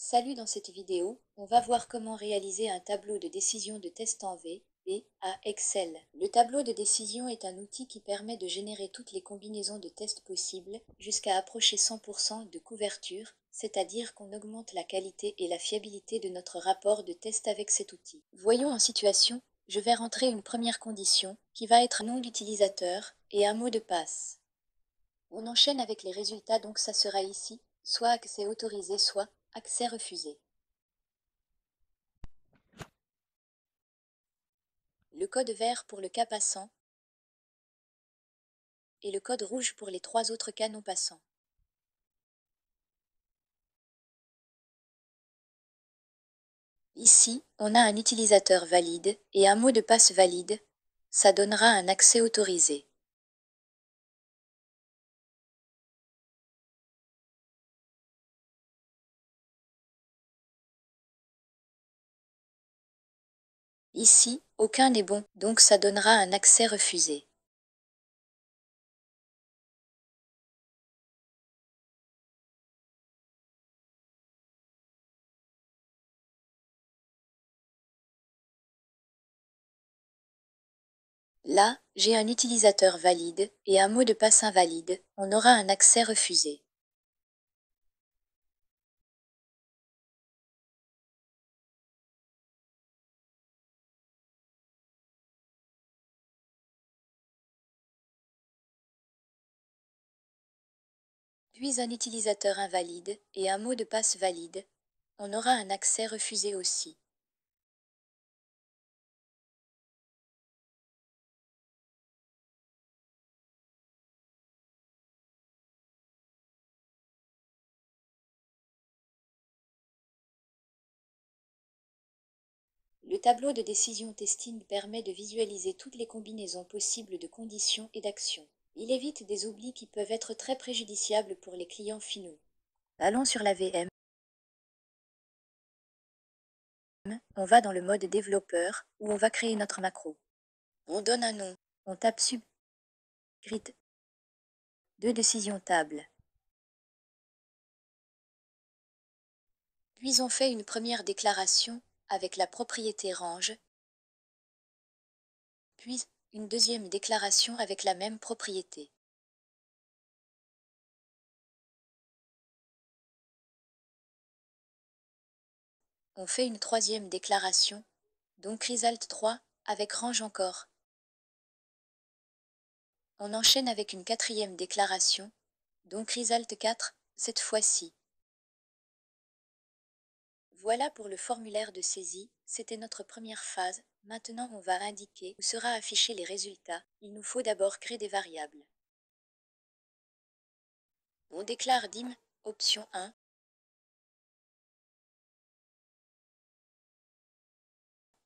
Salut, dans cette vidéo, on va voir comment réaliser un tableau de décision de test en V, à Excel. Le tableau de décision est un outil qui permet de générer toutes les combinaisons de tests possibles jusqu'à approcher 100% de couverture, c'est-à-dire qu'on augmente la qualité et la fiabilité de notre rapport de test avec cet outil. Voyons en situation, je vais rentrer une première condition qui va être un nom d'utilisateur et un mot de passe. On enchaîne avec les résultats, donc ça sera ici, soit accès autorisé, soit accès refusé. Le code vert pour le cas passant et le code rouge pour les trois autres cas non passants. Ici, on a un utilisateur valide et un mot de passe valide. Ça donnera un accès autorisé. Ici, aucun n'est bon, donc ça donnera un accès refusé. Là, j'ai un utilisateur valide et un mot de passe invalide. On aura un accès refusé. Puis un utilisateur invalide et un mot de passe valide. On aura un accès refusé aussi. Le tableau de décision testing permet de visualiser toutes les combinaisons possibles de conditions et d'actions. Il évite des oublis qui peuvent être très préjudiciables pour les clients finaux. Allons sur la VM. On va dans le mode développeur où on va créer notre macro. On donne un nom. On tape subscript. Deux décisions table. Puis on fait une première déclaration avec la propriété range. Puis une deuxième déclaration avec la même propriété. On fait une troisième déclaration, donc result 3, avec range encore. On enchaîne avec une quatrième déclaration, donc result 4, cette fois-ci. Voilà pour le formulaire de saisie, c'était notre première phase. Maintenant on va indiquer où sera affiché les résultats. Il nous faut d'abord créer des variables. On déclare dim, option 1,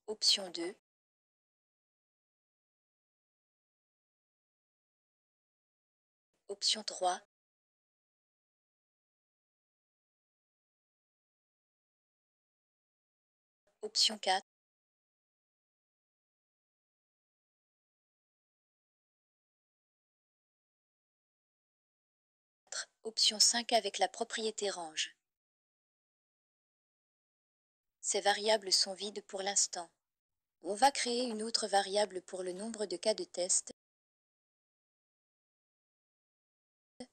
option 2, option 3, option 4, option 5 avec la propriété range. Ces variables sont vides pour l'instant. On va créer une autre variable pour le nombre de cas de test,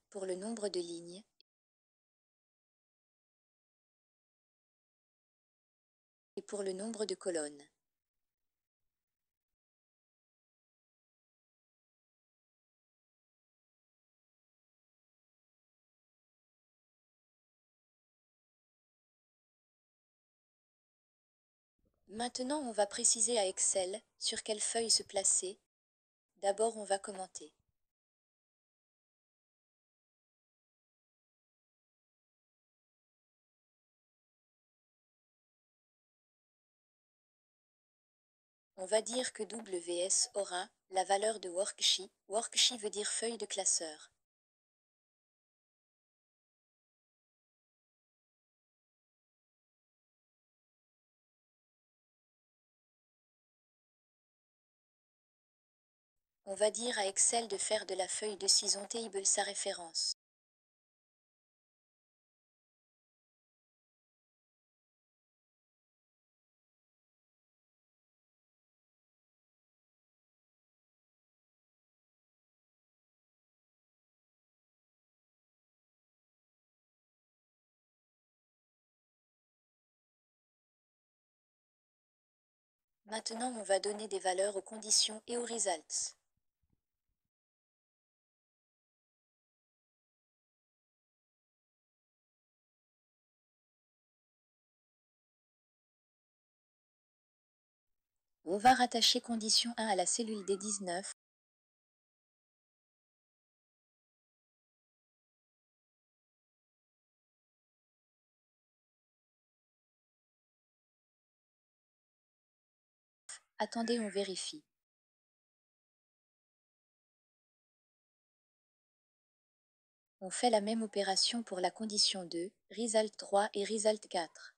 pour le nombre de lignes, et pour le nombre de colonnes. Maintenant, on va préciser à Excel sur quelle feuille se placer. D'abord, on va commenter. On va dire que WS aura la valeur de worksheet. Worksheet veut dire feuille de classeur. On va dire à Excel de faire de la feuille de season table sa référence. Maintenant, on va donner des valeurs aux conditions et aux results. On va rattacher condition 1 à la cellule D19. Attendez, on vérifie. On fait la même opération pour la condition 2, result 3 et result 4.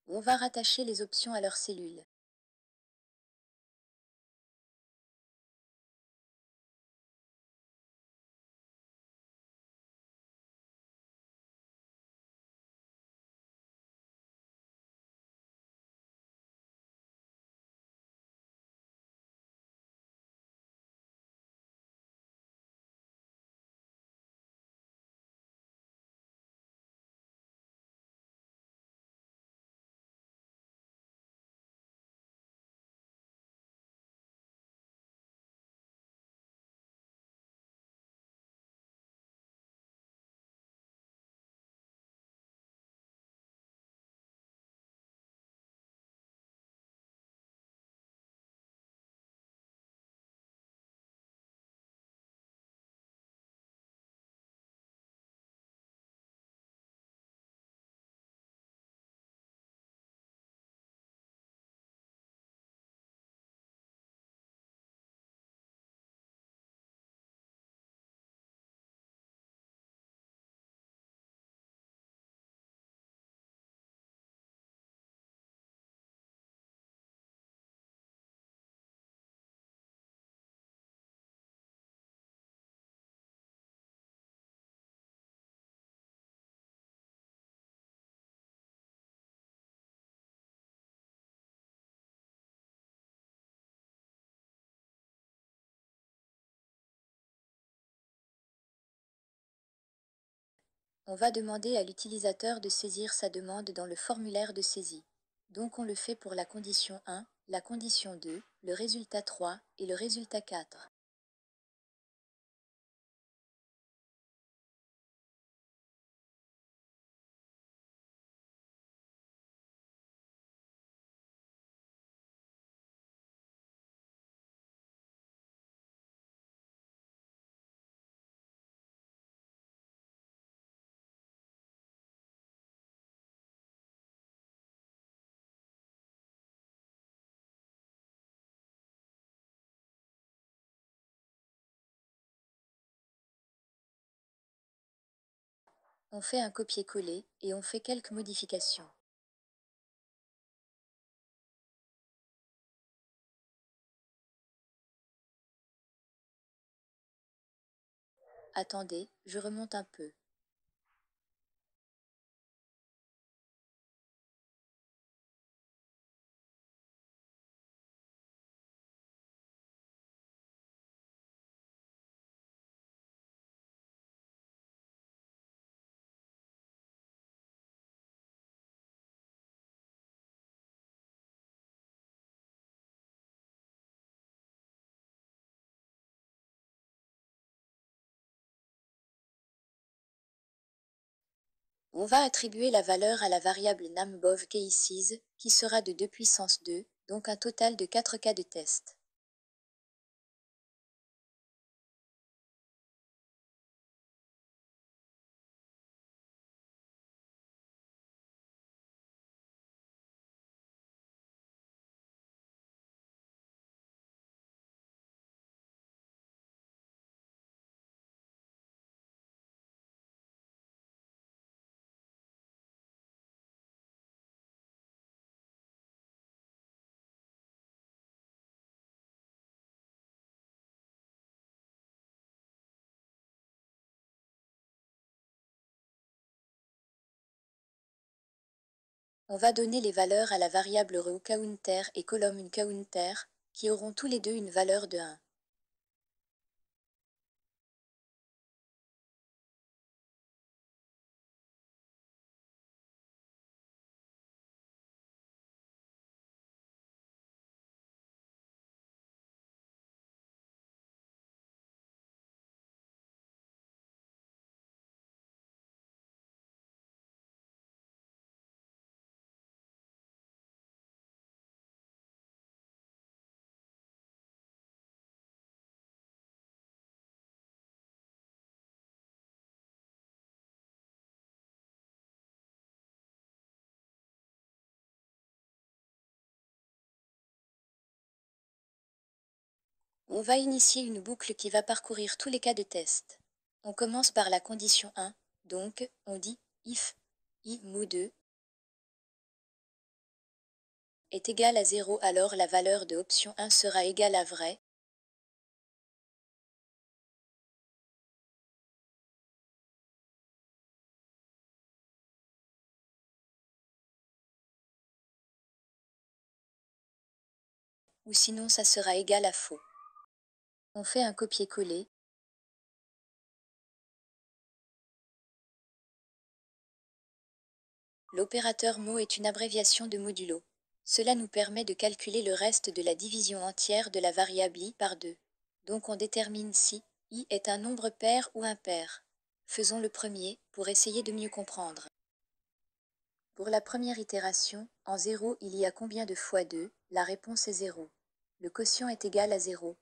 On va rattacher les options à leurs cellules. On va demander à l'utilisateur de saisir sa demande dans le formulaire de saisie. Donc on le fait pour la condition 1, la condition 2, le résultat 3 et le résultat 4. On fait un copier-coller et on fait quelques modifications. Attendez, je remonte un peu. On va attribuer la valeur à la variable numBov cases, qui sera de 2 puissance 2, donc un total de 4 cas de test. On va donner les valeurs à la variable row counter et column counter, qui auront tous les deux une valeur de 1. On va initier une boucle qui va parcourir tous les cas de test. On commence par la condition 1, donc on dit if i mot2 est égal à 0, alors la valeur de option 1 sera égale à vrai. Ou sinon ça sera égal à faux. On fait un copier-coller. L'opérateur mot est une abréviation de modulo. Cela nous permet de calculer le reste de la division entière de la variable i par 2. Donc on détermine si i est un nombre pair ou impair. Faisons le premier pour essayer de mieux comprendre. Pour la première itération, en 0 il y a combien de fois 2? La réponse est 0. Le quotient est égal à 0.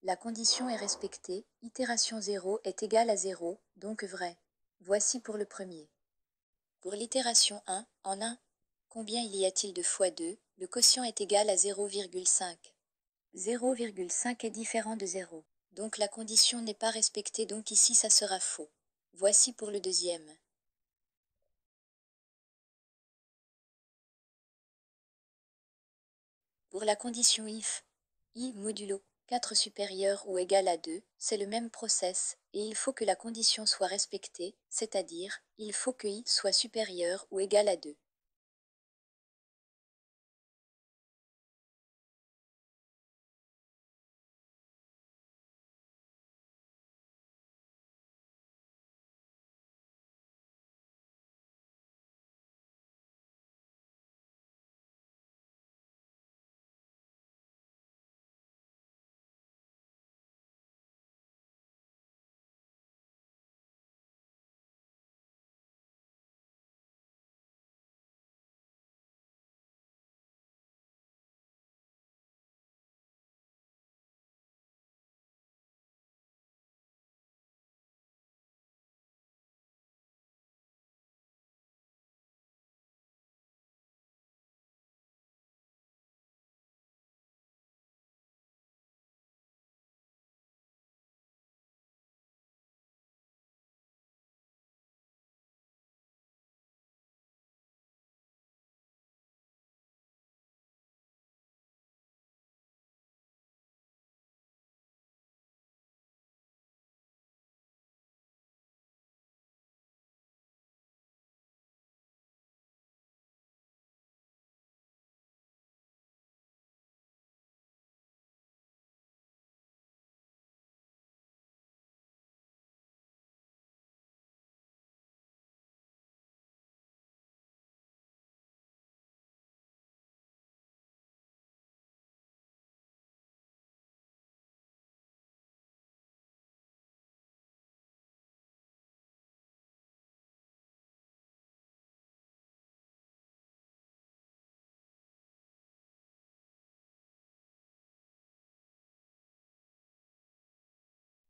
La condition est respectée, itération 0 est égal à 0, donc vrai. Voici pour le premier. Pour l'itération 1, en 1, combien il y a-t-il de fois 2? Le quotient est égal à 0,5. 0,5 est différent de 0. Donc la condition n'est pas respectée, donc ici ça sera faux. Voici pour le deuxième. Pour la condition if, i modulo 4 supérieur ou égal à 2, c'est le même process, et il faut que la condition soit respectée, c'est-à-dire, il faut que i soit supérieur ou égal à 2.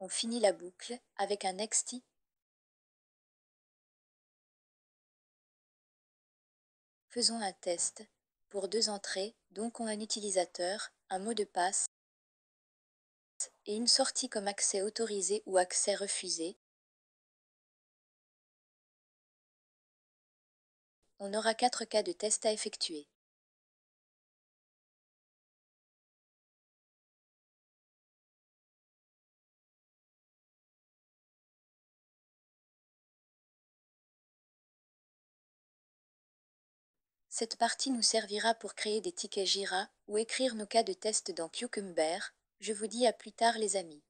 On finit la boucle avec un next i. Faisons un test. Pour 2 entrées, donc on a un utilisateur, un mot de passe et une sortie comme accès autorisé ou accès refusé. On aura 4 cas de test à effectuer. Cette partie nous servira pour créer des tickets Jira ou écrire nos cas de test dans Cucumber. Je vous dis à plus tard les amis.